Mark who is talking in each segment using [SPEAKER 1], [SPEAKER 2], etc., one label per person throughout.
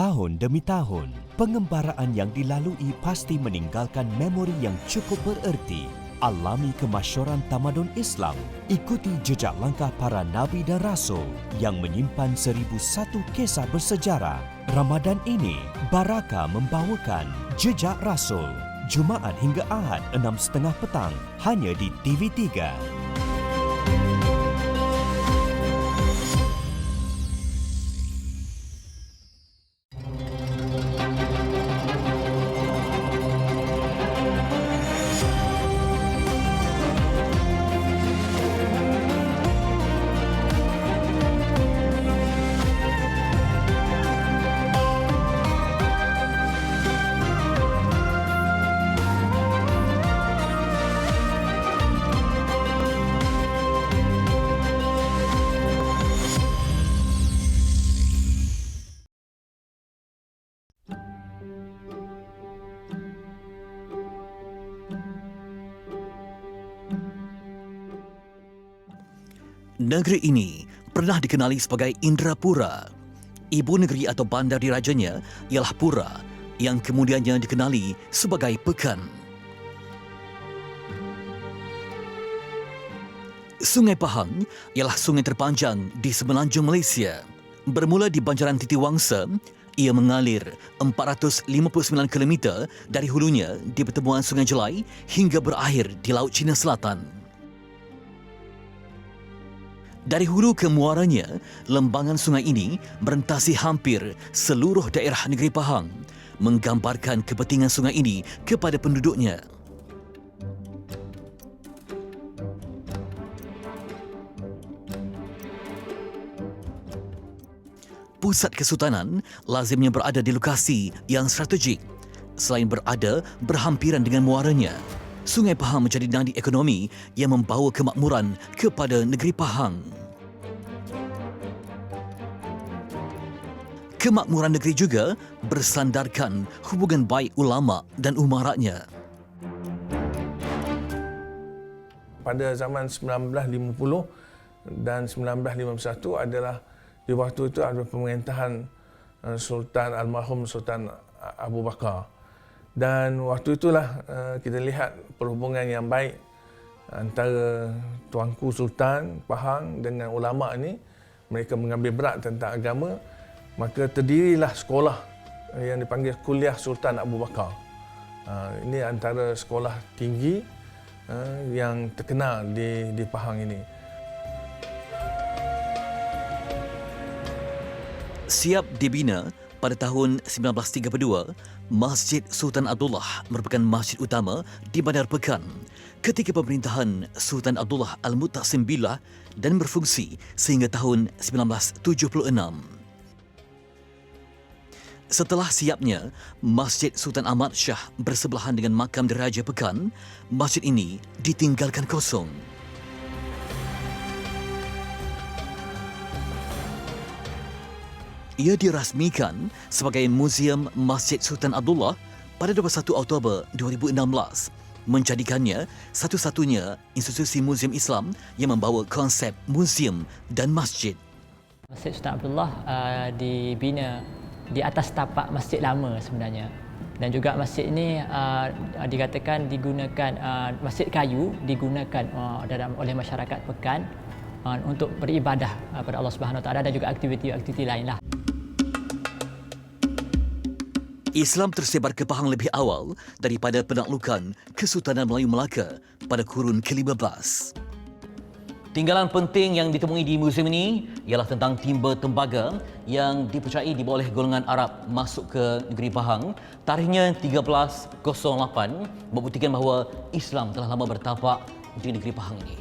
[SPEAKER 1] Tahun demi tahun, pengembaraan yang dilalui pasti meninggalkan memori yang cukup bererti. Alami kemasyhuran tamadun Islam, ikuti jejak langkah para nabi dan rasul yang menyimpan 1001 kisah bersejarah. Ramadan ini, Baraka membawakan Jejak Rasul. Jumaat hingga Ahad 6.30 petang, hanya di TV3.
[SPEAKER 2] Negeri ini pernah dikenali sebagai Indrapura. Ibu negeri atau bandar dirajanya ialah Pura, yang kemudiannya dikenali sebagai Pekan. Sungai Pahang ialah sungai terpanjang di semenanjung Malaysia. Bermula di Banjaran Titiwangsa, ia mengalir 459 km dari hulunya di pertemuan Sungai Jelai hingga berakhir di Laut Cina Selatan. Dari hulu ke muaranya, lembangan sungai ini merentasi hampir seluruh daerah negeri Pahang, menggambarkan kepentingan sungai ini kepada penduduknya. Pusat kesultanan lazimnya berada di lokasi yang strategik. Selain berada berhampiran dengan muaranya, Sungai Pahang menjadi nadi ekonomi yang membawa kemakmuran kepada negeri Pahang. Kemakmuran negeri juga bersandarkan hubungan baik ulama dan umaraknya.
[SPEAKER 3] Pada zaman 1950 dan 1951 adalah di waktu itu ada pemerintahan Sultan Almarhum Sultan Abu Bakar. Dan waktu itulah kita lihat perhubungan yang baik antara Tuanku Sultan Pahang dengan ulama ini. Mereka mengambil berat tentang agama, maka terdirilah sekolah yang dipanggil Kuliah Sultan Abu Bakar. Ini antara sekolah tinggi yang terkenal di Pahang ini.
[SPEAKER 2] Siap dibina pada tahun 1932, Masjid Sultan Abdullah merupakan masjid utama di Bandar Pekan ketika pemerintahan Sultan Abdullah Al-Muttasim Billah dan berfungsi sehingga tahun 1976. Setelah siapnya, Masjid Sultan Ahmad Shah bersebelahan dengan makam Diraja Pekan, masjid ini ditinggalkan kosong. Ia dirasmikan sebagai Museum Masjid Sultan Abdullah pada 21 Oktober 2016, menjadikannya satu-satunya institusi museum Islam yang membawa konsep museum dan masjid.
[SPEAKER 4] Masjid Sultan Abdullah dibina di atas tapak masjid lama sebenarnya. Dan juga masjid ini dikatakan digunakan, masjid kayu digunakan oleh masyarakat Pekan untuk beribadah kepada Allah Subhanahu Wa Taala dan juga aktiviti-aktiviti lainlah.
[SPEAKER 2] Islam tersebar ke Pahang lebih awal daripada penaklukan Kesultanan Melayu Melaka pada kurun ke-15. Tinggalan penting yang ditemui di museum ini ialah tentang timba tembaga yang dipercayai dibawa oleh golongan Arab masuk ke negeri Pahang. Tarikhnya 1308 membuktikan bahawa Islam telah lama bertapak di negeri Pahang ini.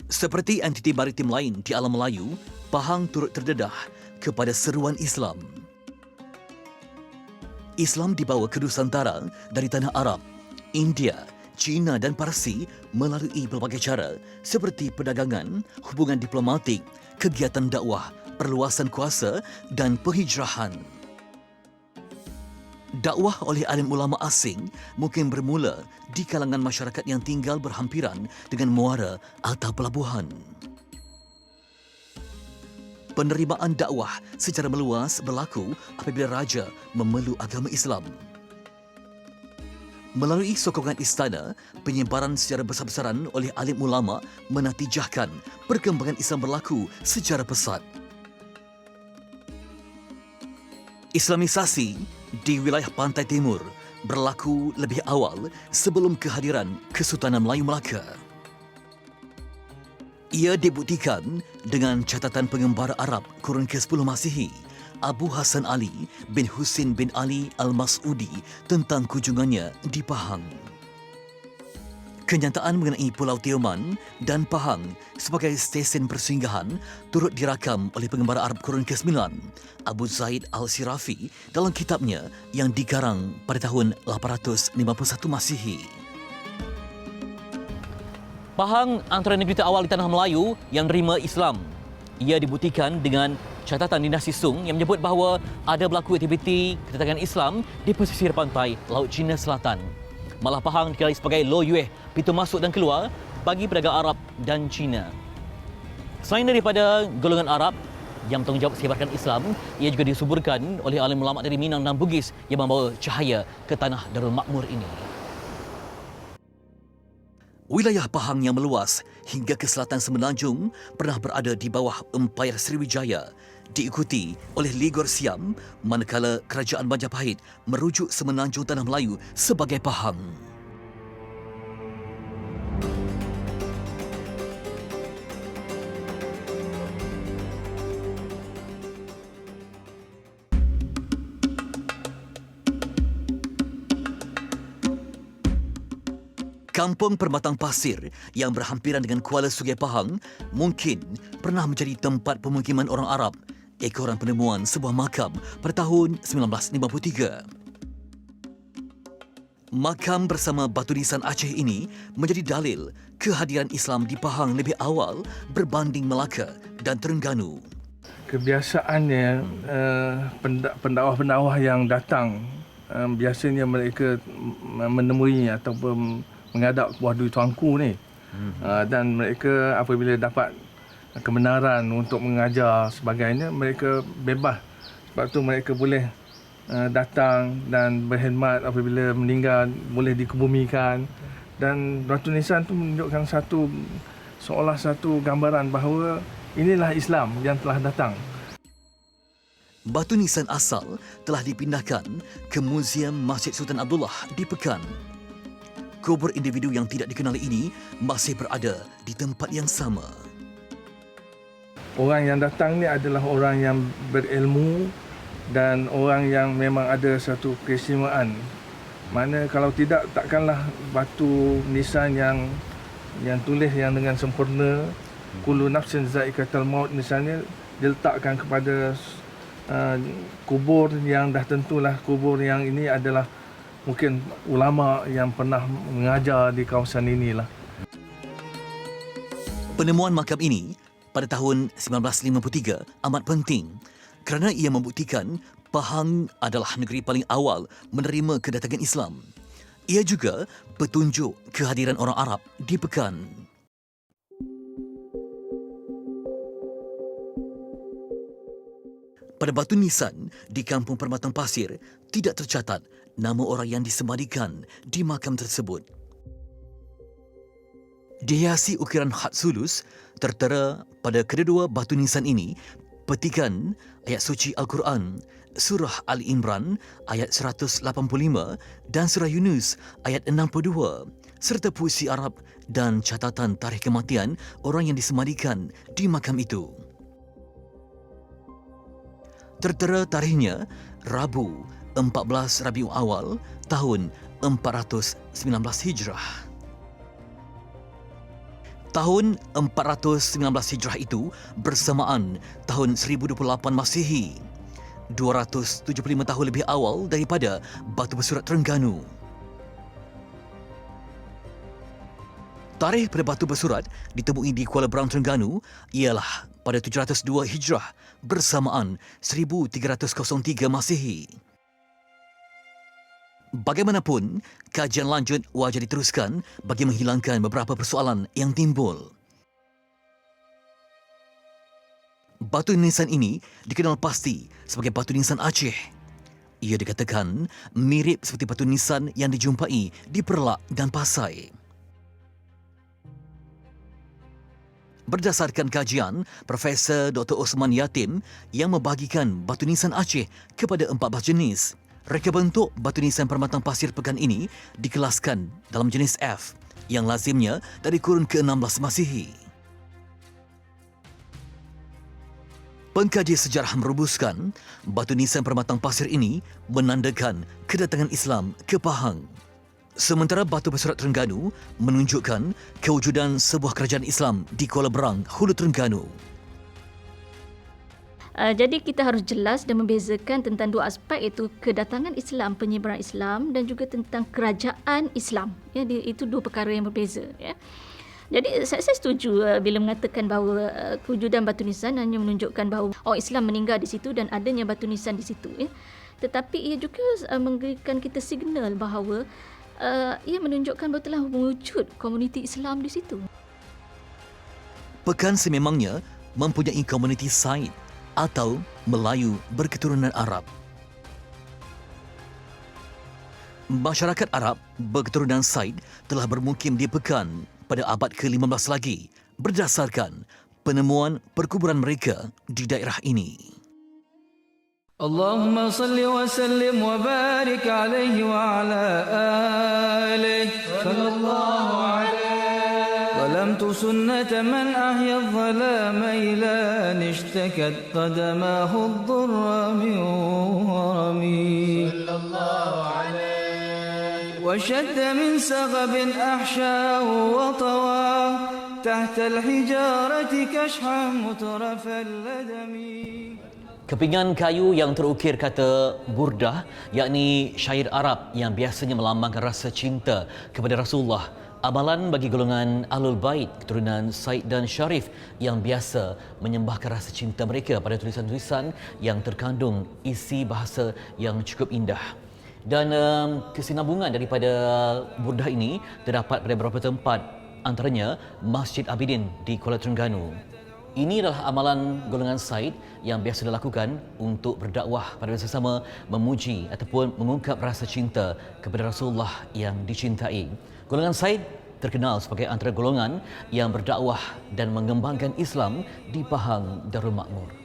[SPEAKER 2] Seperti entiti maritim lain di alam Melayu, Pahang turut terdedah kepada seruan Islam. Islam dibawa ke Nusantara dari tanah Arab, India, Cina dan Parsi melalui berbagai cara seperti perdagangan, hubungan diplomatik, kegiatan dakwah, perluasan kuasa dan penghijrahan. Dakwah oleh alim ulama asing mungkin bermula di kalangan masyarakat yang tinggal berhampiran dengan muara atau pelabuhan. penerimaan dakwah secara meluas berlaku apabila raja memeluk agama Islam. Melalui sokongan istana, penyebaran secara besar-besaran oleh alim ulama menatijahkan perkembangan Islam berlaku secara pesat. Islamisasi di wilayah pantai timur berlaku lebih awal sebelum kehadiran Kesultanan Melayu Melaka. Ia dibuktikan dengan catatan pengembara Arab kurun ke-10 Masihi, Abu Hasan Ali bin Husin bin Ali Al-Mas'udi tentang kunjungannya di Pahang. Kenyataan mengenai Pulau Tioman dan Pahang sebagai stesen persinggahan turut dirakam oleh pengembara Arab kurun ke-9, Abu Zaid Al-Sirafi dalam kitabnya yang dikarang pada tahun 851 Masihi. Pahang antara negeri terawal di tanah Melayu yang menerima Islam. Ia dibuktikan dengan catatan dinasti Sung yang menyebut bahawa ada berlaku aktiviti kedatangan Islam di pesisir pantai Laut Cina Selatan. Malah Pahang dikenali sebagai Lo Yue, pintu masuk dan keluar bagi pedagang Arab dan Cina. Selain daripada golongan Arab yang bertanggungjawab sebarkan Islam, ia juga disuburkan oleh alim ulama dari Minang dan Bugis yang membawa cahaya ke tanah Darul Makmur ini. Wilayah Pahang yang meluas hingga ke selatan Semenanjung pernah berada di bawah Empayar Sriwijaya, diikuti oleh Ligor Siam, manakala Kerajaan Majapahit merujuk Semenanjung Tanah Melayu sebagai Pahang. Kampung Permatang Pasir yang berhampiran dengan Kuala Sungai Pahang mungkin pernah menjadi tempat pemukiman orang Arab. Ekoran penemuan sebuah makam pada tahun 1953. Makam bersama batu nisan Aceh ini menjadi dalil kehadiran Islam di Pahang lebih awal berbanding Melaka dan Terengganu.
[SPEAKER 3] Kebiasaannya pendakwah-pendakwah yang datang biasanya mereka menemui ataupun menghadap Buah Dui Tuanku ni. Dan mereka apabila dapat kebenaran untuk mengajar sebagainya, mereka bebas. Sebab tu mereka boleh datang dan berkhidmat apabila meninggal, boleh dikebumikan. Dan batu nisan tu menunjukkan seolah satu gambaran bahawa inilah Islam yang telah datang.
[SPEAKER 2] Batu nisan asal telah dipindahkan ke Muzium Masjid Sultan Abdullah di Pekan. Kubur individu yang tidak dikenali ini masih berada di tempat yang sama.
[SPEAKER 3] Orang yang datang ni adalah orang yang berilmu dan orang yang memang ada satu keistimewaan. Mana kalau tidak, takkanlah batu nisan yang tulis yang dengan sempurna, kullu nafsin za'iqatul maut misalnya, diletakkan kepada kubur yang dah tentulah kubur yang ini adalah mungkin ulama yang pernah mengajar di kawasan inilah.
[SPEAKER 2] Penemuan makam ini pada tahun 1953 amat penting kerana ia membuktikan Pahang adalah negeri paling awal menerima kedatangan Islam. Ia juga petunjuk kehadiran orang Arab di Pekan. Pada batu nisan di Kampung Permatang Pasir tidak tercatat nama orang yang disembadikan di makam tersebut. Dihiasi ukiran khat sulus, tertera pada kedua batu nisan ini petikan ayat suci Al-Quran, Surah Ali Imran ayat 185 dan Surah Yunus ayat 62, serta puisi Arab dan catatan tarikh kematian orang yang disembadikan di makam itu. Tertera tarikhnya Rabu 14 Rabiul Awal tahun 419 Hijrah. Tahun 419 Hijrah itu bersamaan tahun 1028 Masihi, 275 tahun lebih awal daripada batu bersurat Terengganu. Tarikh pada batu bersurat ditemui di Kuala Berang, Terengganu ialah pada 702 Hijrah bersamaan 1303 Masihi. Bagaimanapun, kajian lanjut wajar diteruskan bagi menghilangkan beberapa persoalan yang timbul. Batu nisan ini dikenal pasti sebagai batu nisan Aceh. Ia dikatakan mirip seperti batu nisan yang dijumpai di Perlak dan Pasai. Berdasarkan kajian Profesor Dr. Osman Yatim yang membahagikan batu nisan Aceh kepada 14 jenis, reka bentuk batu nisan permatang pasir pekan ini dikelaskan dalam jenis F yang lazimnya dari kurun ke-16 Masihi. Pengkaji sejarah merumuskan batu nisan permatang pasir ini menandakan kedatangan Islam ke Pahang. Sementara batu bersurat Terengganu menunjukkan kewujudan sebuah kerajaan Islam di Kuala Berang, Hulu Terengganu.
[SPEAKER 5] Jadi kita harus jelas dan membezakan tentang dua aspek, iaitu kedatangan Islam, penyebaran Islam, dan juga tentang kerajaan Islam. Ya, itu dua perkara yang berbeza. Ya. Jadi saya setuju bila mengatakan bahawa kewujudan batu nisan hanya menunjukkan bahawa orang Islam meninggal di situ dan adanya batu nisan di situ. Ya. Tetapi ia juga memberikan kita signal bahawa ia menunjukkan bahawa telah mewujud komuniti Islam di situ.
[SPEAKER 2] Pekan sememangnya mempunyai komuniti Said atau Melayu berketurunan Arab. Masyarakat Arab berketurunan Said telah bermukim di Pekan pada abad ke-15 lagi berdasarkan penemuan perkuburan mereka di daerah ini.
[SPEAKER 6] Allahumma salli wa sallim wa barik alaihi wa ala alihi sallallahu alaihi wa lam tusunnata man ahya adh-dhalama ila nishtakat qadamahu ad-durra min warami sallallahu alaihi وشد من سغب أحشاه وطواه تحت الحجارة كشحا مترف اللدم.
[SPEAKER 2] Kepingan kayu yang terukir kata burdah, yakni syair Arab yang biasanya melambangkan rasa cinta kepada Rasulullah. Amalan bagi golongan Ahlul Bait, keturunan Said dan Syarif yang biasa menyembahkan rasa cinta mereka pada tulisan-tulisan yang terkandung isi bahasa yang cukup indah. Dan kesinambungan daripada burdah ini terdapat pada beberapa tempat, antaranya Masjid Abidin di Kuala Terengganu. Ini adalah amalan golongan Said yang biasa dilakukan untuk berdakwah pada sesama, memuji ataupun mengungkap rasa cinta kepada Rasulullah yang dicintai. Golongan Said terkenal sebagai antara golongan yang berdakwah dan mengembangkan Islam di Pahang Darul Makmur.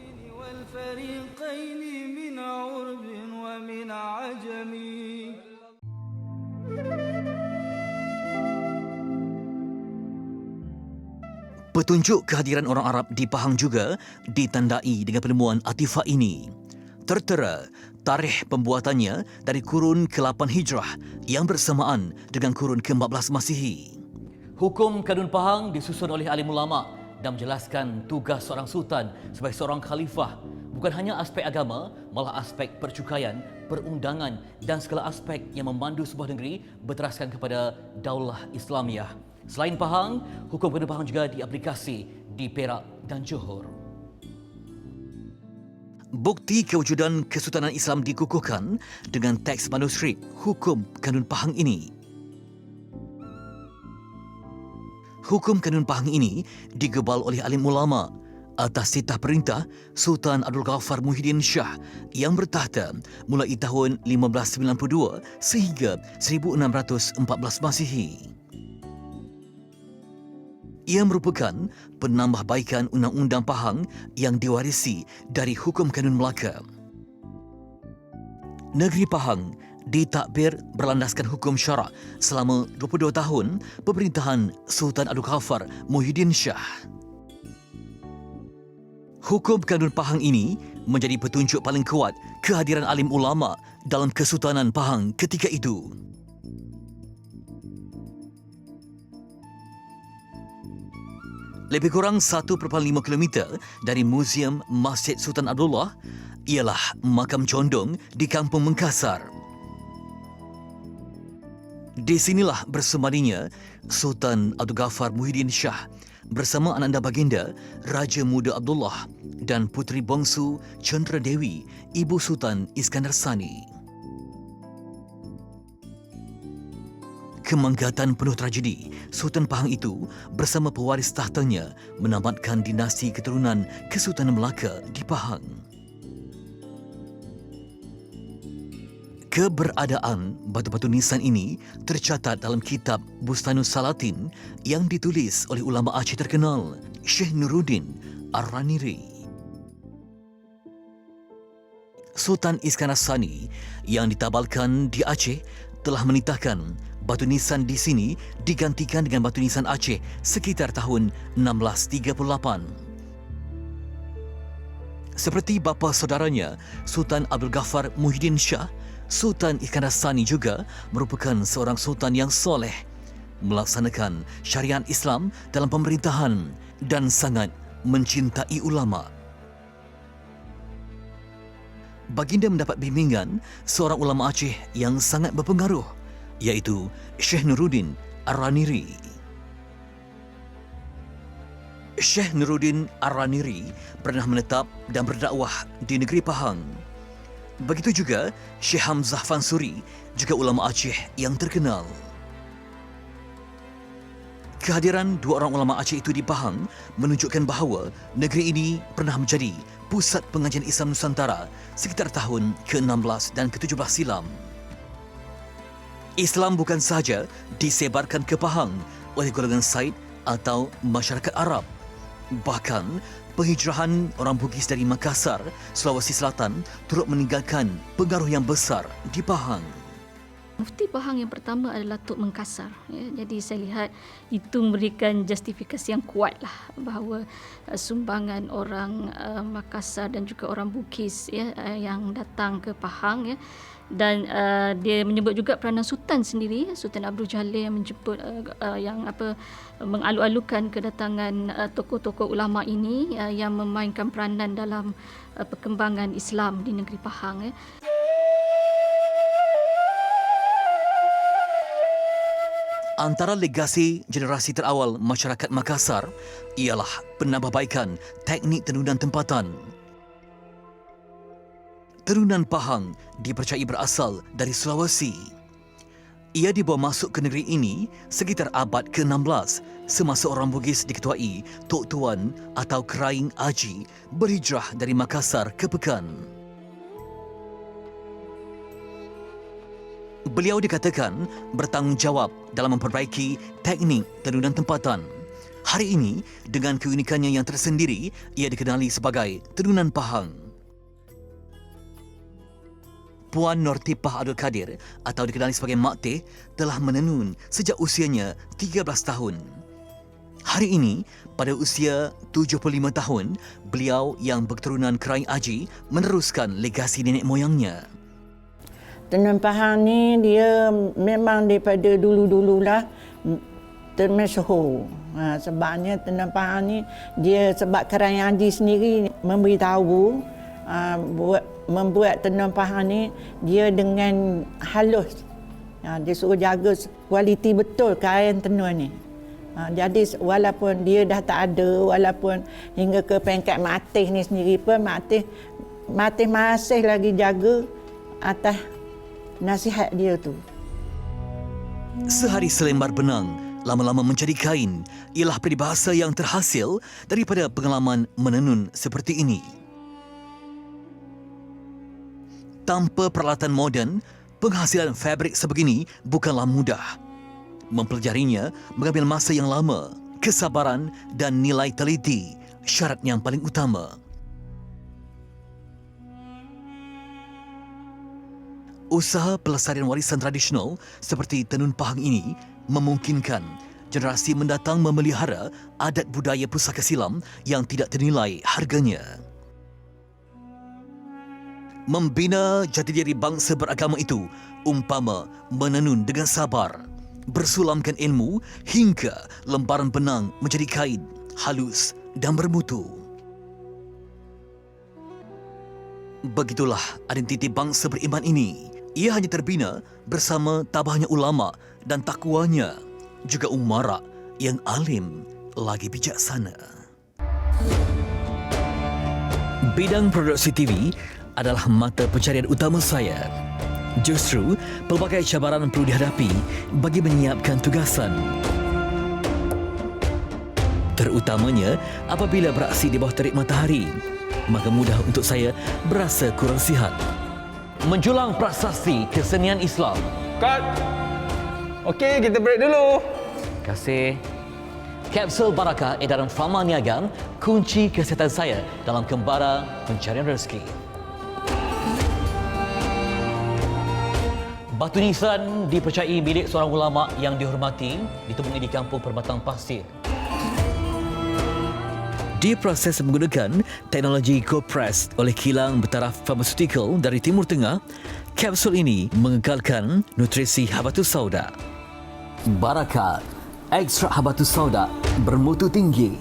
[SPEAKER 2] Petunjuk kehadiran orang Arab di Pahang juga ditandai dengan penemuan artifak ini. Tertera tarikh pembuatannya dari kurun ke-8 Hijrah yang bersamaan dengan kurun ke-14 Masihi. Hukum Kanun Pahang disusun oleh alim ulama dan menjelaskan tugas seorang sultan sebagai seorang khalifah. Bukan hanya aspek agama, malah aspek percukaian, perundangan dan segala aspek yang memandu sebuah negeri berteraskan kepada Daulah Islamiah. Selain Pahang, hukum Kanun Pahang juga diaplikasi di Perak dan Johor. Bukti kewujudan Kesultanan Islam dikukuhkan dengan teks manuskrip Hukum Kanun Pahang ini. Hukum Kanun Pahang ini digebal oleh alim ulama atas titah perintah Sultan Abdul Ghaffar Muhyiddin Shah yang bertahta mulai tahun 1592 sehingga 1614 Masihi. Ia merupakan penambahbaikan Undang-Undang Pahang yang diwarisi dari Hukum Kanun Melaka. Negeri Pahang ditakbir berlandaskan hukum syarak selama 22 tahun pemerintahan Sultan Abdul Ghaffar Muhyiddin Shah. Hukum Kanun Pahang ini menjadi petunjuk paling kuat kehadiran alim ulama dalam Kesultanan Pahang ketika itu. Lebih kurang 1.5 km dari Muzium Masjid Sultan Abdullah ialah makam condong di Kampung Mengkasar. Di sinilah bersemadinya Sultan Abdul Ghaffar Muhyiddin Shah bersama ananda baginda Raja Muda Abdullah dan puteri bongsu Chandra Dewi, Ibu Sultan Iskandar Sani. kemanggatan penuh tragedi, Sultan Pahang itu bersama pewaris tahtanya menamatkan dinasti keturunan Kesultanan Melaka di Pahang. Keberadaan batu-batu nisan ini tercatat dalam kitab Bustanus Salatin yang ditulis oleh ulama Aceh terkenal, Syekh Nuruddin Ar-Raniri. Sultan Iskandar Sani yang ditabalkan di Aceh telah menitahkan batu nisan di sini digantikan dengan batu nisan Aceh sekitar tahun 1638. Seperti bapa saudaranya, Sultan Abdul Ghaffar Muhyiddin Shah, Sultan Iskandar Sani juga merupakan seorang sultan yang soleh, melaksanakan syariat Islam dalam pemerintahan dan sangat mencintai ulama. Baginda mendapat bimbingan seorang ulama Aceh yang sangat berpengaruh, iaitu Syekh Nuruddin Ar-Raniri. Syekh Nuruddin Ar-Raniri pernah menetap dan berdakwah di negeri Pahang. Begitu juga Syekh Hamzah Fansuri, juga ulama Aceh yang terkenal. Kehadiran dua orang ulama Aceh itu di Pahang menunjukkan bahawa negeri ini pernah menjadi pusat pengajian Islam Nusantara sekitar tahun ke-16 dan ke-17 silam. Islam bukan sahaja disebarkan ke Pahang oleh golongan Said atau masyarakat Arab. Bahkan penghijrahan orang Bugis dari Makassar, Sulawesi Selatan turut meninggalkan pengaruh yang besar di Pahang.
[SPEAKER 5] Mufti Pahang yang pertama adalah Tok Mengkasar. Ya. Jadi saya lihat itu memberikan justifikasi yang kuatlah bahawa sumbangan orang Makassar dan juga orang Bugis ya, yang datang ke Pahang ya. Dan dia menyebut juga peranan Sultan sendiri, Sultan Abdul Jalil yang menjemput mengalu-alukan kedatangan tokoh-tokoh ulama ini yang memainkan peranan dalam perkembangan Islam di negeri Pahang ya.
[SPEAKER 2] Antara legasi generasi terawal masyarakat Makassar ialah penambahbaikan teknik tenunan tempatan. Tenunan Pahang dipercayai berasal dari Sulawesi. Ia dibawa masuk ke negeri ini sekitar abad ke-16 semasa orang Bugis diketuai Tok Tuan atau Keraing Aji berhijrah dari Makassar ke Pekan. Beliau dikatakan bertanggungjawab dalam memperbaiki teknik tenunan tempatan. Hari ini, dengan keunikannya yang tersendiri, ia dikenali sebagai Tenunan Pahang. Puan Nortipah Abdul Kadir atau dikenali sebagai Mak Teh telah menenun sejak usianya 13 tahun. Hari ini, pada usia 75 tahun, beliau yang berketurunan Keraing Aji meneruskan legasi nenek moyangnya.
[SPEAKER 7] Tenun Pahang ni dia memang daripada dulu-dululah termasyhur. Sebabnya Tenun Pahang ni dia sebab Keraing Aji sendiri memberitahu membuat Tenun Pahang ni dia dengan halus. Dia suruh jaga kualiti betul kain tenun ni. Jadi walaupun dia dah tak ada, walaupun hingga ke pengkat Mak Teh ni sendiri pun Mak Teh masih lagi jaga atas nasihat dia tu.
[SPEAKER 2] Sehari selembar benang lama-lama menjadi kain ialah peribahasa yang terhasil daripada pengalaman menenun seperti ini. Tanpa peralatan moden, penghasilan fabrik sebegini bukanlah mudah. Mempelajarinya mengambil masa yang lama, kesabaran dan nilai teliti, syarat yang paling utama. Usaha pelestarian warisan tradisional seperti Tenun Pahang ini memungkinkan generasi mendatang memelihara adat budaya pusaka silam yang tidak ternilai harganya. Membina jati diri bangsa beragama itu umpama menenun dengan sabar, bersulamkan ilmu hingga lembaran benang menjadi kain, halus dan bermutu. Begitulah identiti bangsa beriman ini. Ia hanya terbina bersama tabahnya ulama dan takwanya, juga umara yang alim lagi bijaksana. Bidang produksi TV adalah mata pencarian utama saya. Justru, pelbagai cabaran perlu dihadapi bagi menyiapkan tugasan. Terutamanya apabila beraksi di bawah terik matahari, maka mudah untuk saya berasa kurang sihat. Menjulang prasasti kesenian Islam.
[SPEAKER 8] Cut. Okey, kita break dulu.
[SPEAKER 2] Terima kasih. Kapsul Barakah edaran Fama Niaga, kunci kesihatan saya dalam kembara pencarian rezeki. Batu nisan dipercayai milik seorang ulama yang dihormati ditemui di kampung Perbatang Pasir. Diproses menggunakan teknologi cold press oleh kilang bertaraf pharmaceutical dari Timur Tengah, kapsul ini mengekalkan nutrisi habatus sauda. Barakah, ekstrak habatus sauda bermutu tinggi.